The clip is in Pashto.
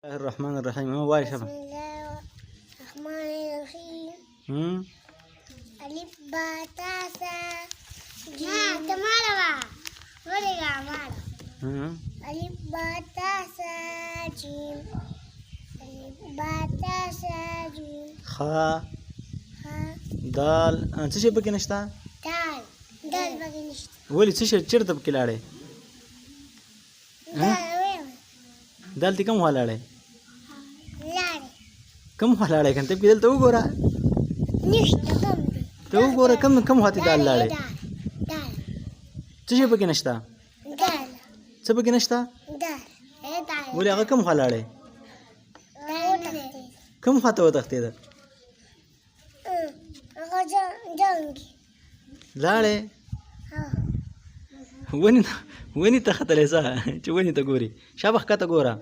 الله الرحمن الرحيم. ما واي بسم شباب؟ الله الرحمن الرحيم. ألف باء تاء ثاء جيم. تمارا ورقة مارا. ألف باء تاء ثاء جيم. ألف باء تاء ثاء جيم. خا ها دال څه شي پکې نشته؟ دال بقي نشته. ولې څه شي چیرته پکې لاړې؟ دال وين؟ دال دې کوم خوا لاړې؟ لاري کوم خوا لاړې؟ کنه ته پکې دلته وګوره، نشته كم دي؟ ته وګوره کوم خوا ته دال لاړې؟ دال څه شي پکې نشته؟ دال څه پکې نشته؟ دال هي دال. ولې هغه کوم خوا لاړې؟ دال کوم خوا ته وتښتېده؟ هغه جنګي. لاړې ها ونې ته ختلې څه چې ونې ته ګوري؟ شابه ښکته ګوره.